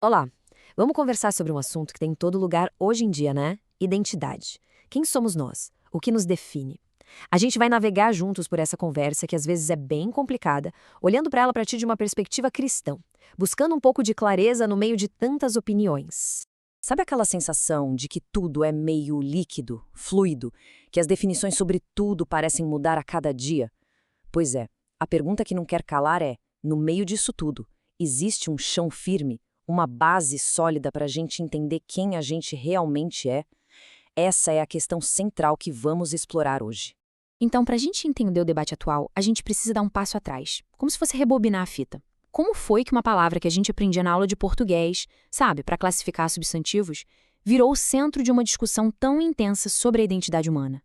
Olá, vamos conversar sobre um assunto que tem em todo lugar hoje em dia, né? Identidade. Quem somos nós? O que nos define? A gente vai navegar juntos por essa conversa que às vezes é bem complicada, olhando para ela a partir de uma perspectiva cristã, buscando um pouco de clareza no meio de tantas opiniões. Sabe aquela sensação de que tudo é meio líquido, fluido, que as definições sobre tudo parecem mudar a cada dia? Pois é, a pergunta que não quer calar é: no meio disso tudo, existe um chão firme? Uma base sólida para a gente entender quem a gente realmente é? Essa é a questão central que vamos explorar hoje. Então, para a gente entender o debate atual, a gente precisa dar um passo atrás, como se fosse rebobinar a fita. Como foi que uma palavra que a gente aprendia na aula de português, sabe, para classificar substantivos, virou o centro de uma discussão tão intensa sobre a identidade humana?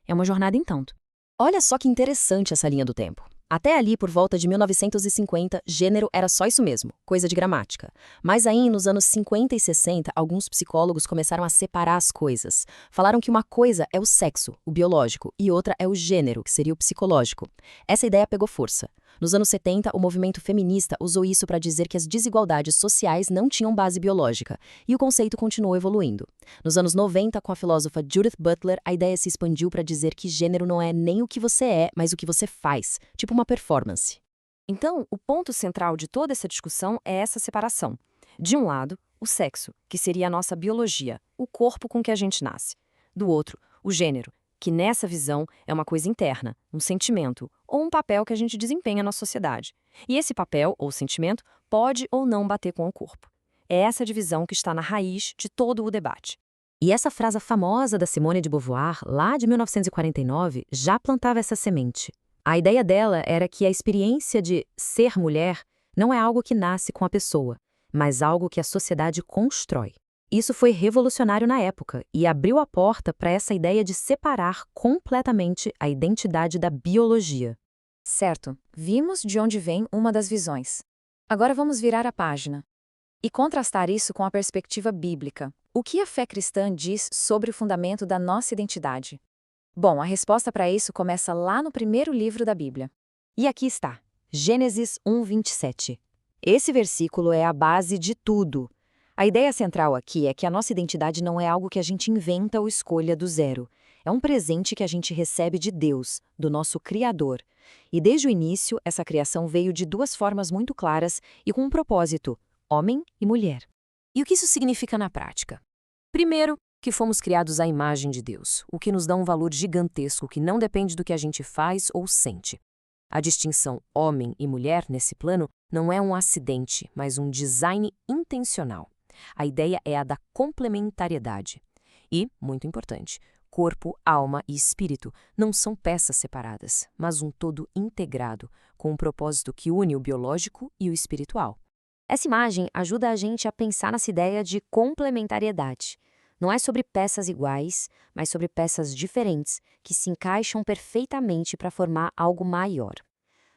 É uma jornada em tanto. Olha só que interessante essa linha do tempo. Até ali, por volta de 1950, gênero era só isso mesmo, coisa de gramática. Mas aí, nos anos 50 e 60, alguns psicólogos começaram a separar as coisas. Falaram que uma coisa é o sexo, o biológico, e outra é o gênero, que seria o psicológico. Essa ideia pegou força. Nos anos 70, o movimento feminista usou isso para dizer que as desigualdades sociais não tinham base biológica, e o conceito continuou evoluindo. Nos anos 90, com a filósofa Judith Butler, a ideia se expandiu para dizer que gênero não é nem o que você é, mas o que você faz, tipo uma performance. Então, o ponto central de toda essa discussão é essa separação. De um lado, o sexo, que seria a nossa biologia, o corpo com que a gente nasce. Do outro, o gênero, que nessa visão é uma coisa interna, um sentimento, ou um papel que a gente desempenha na sociedade. E esse papel, ou sentimento, pode ou não bater com o corpo. É essa divisão que está na raiz de todo o debate. E essa frase famosa da Simone de Beauvoir, lá de 1949, já plantava essa semente. A ideia dela era que a experiência de ser mulher não é algo que nasce com a pessoa, mas algo que a sociedade constrói. Isso foi revolucionário na época e abriu a porta para essa ideia de separar completamente a identidade da biologia. Certo, vimos de onde vem uma das visões. Agora vamos virar a página e contrastar isso com a perspectiva bíblica. O que a fé cristã diz sobre o fundamento da nossa identidade? Bom, a resposta para isso começa lá no primeiro livro da Bíblia. E aqui está, Gênesis 1:27. Esse versículo é a base de tudo. A ideia central aqui é que a nossa identidade não é algo que a gente inventa ou escolha do zero. É um presente que a gente recebe de Deus, do nosso Criador. E desde o início, essa criação veio de duas formas muito claras e com um propósito: homem e mulher. E o que isso significa na prática? Primeiro, que fomos criados à imagem de Deus, o que nos dá um valor gigantesco que não depende do que a gente faz ou sente. A distinção homem e mulher nesse plano não é um acidente, mas um design intencional. A ideia é a da complementariedade. E, muito importante, corpo, alma e espírito não são peças separadas, mas um todo integrado, com um propósito que une o biológico e o espiritual. Essa imagem ajuda a gente a pensar nessa ideia de complementariedade. Não é sobre peças iguais, mas sobre peças diferentes que se encaixam perfeitamente para formar algo maior.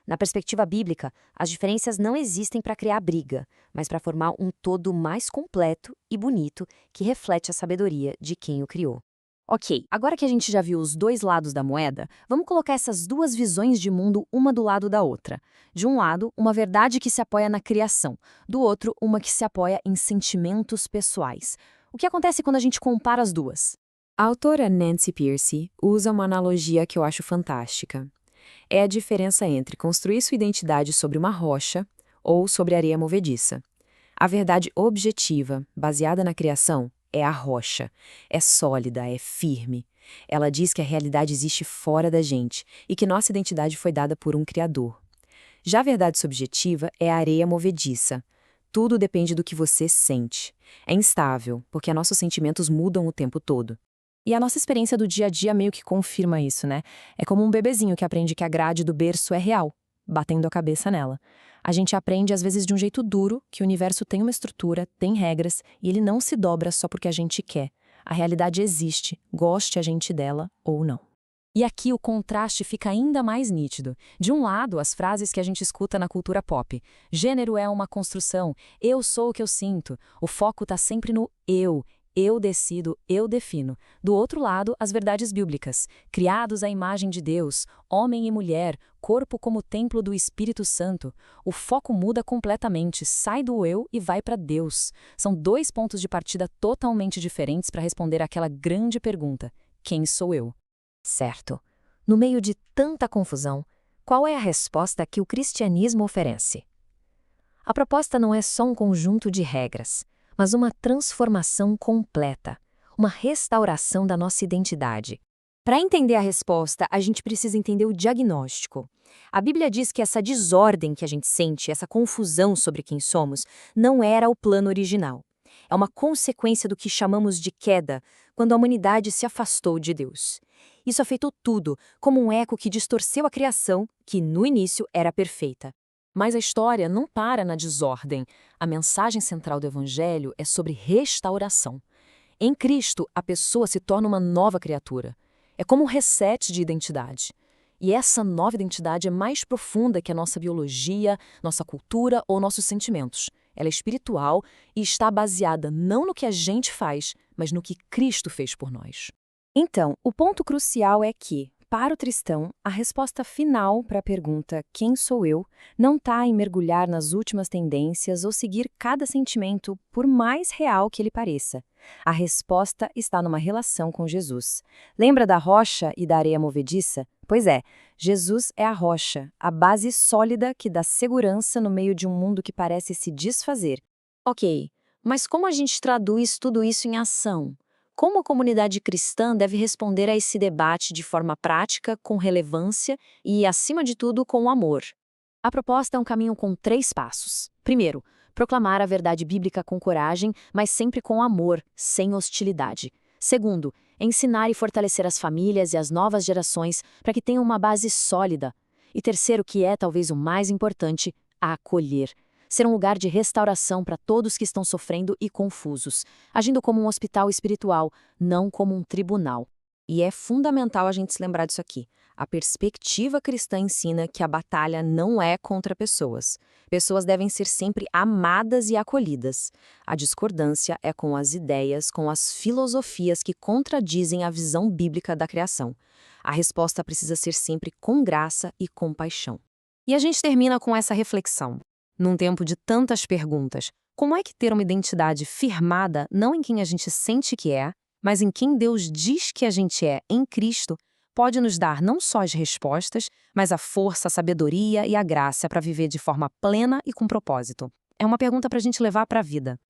Na perspectiva bíblica, as diferenças não existem para criar briga, mas para formar um todo mais completo e bonito que reflete a sabedoria de quem o criou. Ok, agora que a gente já viu os dois lados da moeda, vamos colocar essas duas visões de mundo uma do lado da outra. De um lado, uma verdade que se apoia na criação, do outro, uma que se apoia em sentimentos pessoais. O que acontece quando a gente compara as duas? A autora Nancy Pearcey usa uma analogia que eu acho fantástica. É a diferença entre construir sua identidade sobre uma rocha ou sobre areia movediça. A verdade objetiva, baseada na criação, é a rocha. É sólida, é firme. Ela diz que a realidade existe fora da gente e que nossa identidade foi dada por um Criador. Já a verdade subjetiva é a areia movediça. Tudo depende do que você sente. É instável, porque nossos sentimentos mudam o tempo todo. E a nossa experiência do dia a dia meio que confirma isso, né? É como um bebezinho que aprende que a grade do berço é real, batendo a cabeça nela. A gente aprende, às vezes, de um jeito duro, que o universo tem uma estrutura, tem regras, e ele não se dobra só porque a gente quer. A realidade existe, goste a gente dela ou não. E aqui o contraste fica ainda mais nítido. De um lado, as frases que a gente escuta na cultura pop. Gênero é uma construção, eu sou o que eu sinto. O foco está sempre no eu. eu decido, eu defino. Do outro lado, as verdades bíblicas, criados à imagem de Deus, homem e mulher, corpo como templo do Espírito Santo. O foco muda completamente, sai do eu e vai para Deus. São dois pontos de partida totalmente diferentes para responder àquela grande pergunta: quem sou eu? Certo. No meio de tanta confusão, qual é a resposta que o cristianismo oferece? A proposta não é só um conjunto de regras, mas uma transformação completa, uma restauração da nossa identidade. Para entender a resposta, a gente precisa entender o diagnóstico. A Bíblia diz que essa desordem que a gente sente, essa confusão sobre quem somos, não era o plano original. É uma consequência do que chamamos de queda, quando a humanidade se afastou de Deus. Isso afetou tudo, como um eco que distorceu a criação, que no início era perfeita. Mas a história não para na desordem. A mensagem central do Evangelho é sobre restauração. Em Cristo, a pessoa se torna uma nova criatura. É como um reset de identidade. E essa nova identidade é mais profunda que a nossa biologia, nossa cultura ou nossos sentimentos. Ela é espiritual e está baseada não no que a gente faz, mas no que Cristo fez por nós. Então, o ponto crucial é que, para o cristão, a resposta final para a pergunta "quem sou eu?" não está em mergulhar nas últimas tendências ou seguir cada sentimento, por mais real que ele pareça. A resposta está numa relação com Jesus. Lembra da rocha e da areia movediça? Pois é, Jesus é a rocha, a base sólida que dá segurança no meio de um mundo que parece se desfazer. Ok, mas como a gente traduz tudo isso em ação? Como a comunidade cristã deve responder a esse debate de forma prática, com relevância e, acima de tudo, com amor? A proposta é um caminho com 3 passos. Primeiro, proclamar a verdade bíblica com coragem, mas sempre com amor, sem hostilidade. Segundo, ensinar e fortalecer as famílias e as novas gerações para que tenham uma base sólida. E terceiro, que é talvez o mais importante, acolher. Ser um lugar de restauração para todos que estão sofrendo e confusos, agindo como um hospital espiritual, não como um tribunal. E é fundamental a gente se lembrar disso aqui. A perspectiva cristã ensina que a batalha não é contra pessoas. Pessoas devem ser sempre amadas e acolhidas. A discordância é com as ideias, com as filosofias que contradizem a visão bíblica da criação. A resposta precisa ser sempre com graça e compaixão. E a gente termina com essa reflexão. Num tempo de tantas perguntas, como é que ter uma identidade firmada não em quem a gente sente que é, mas em quem Deus diz que a gente é em Cristo, pode nos dar não só as respostas, mas a força, a sabedoria e a graça para viver de forma plena e com propósito? É uma pergunta para a gente levar para a vida.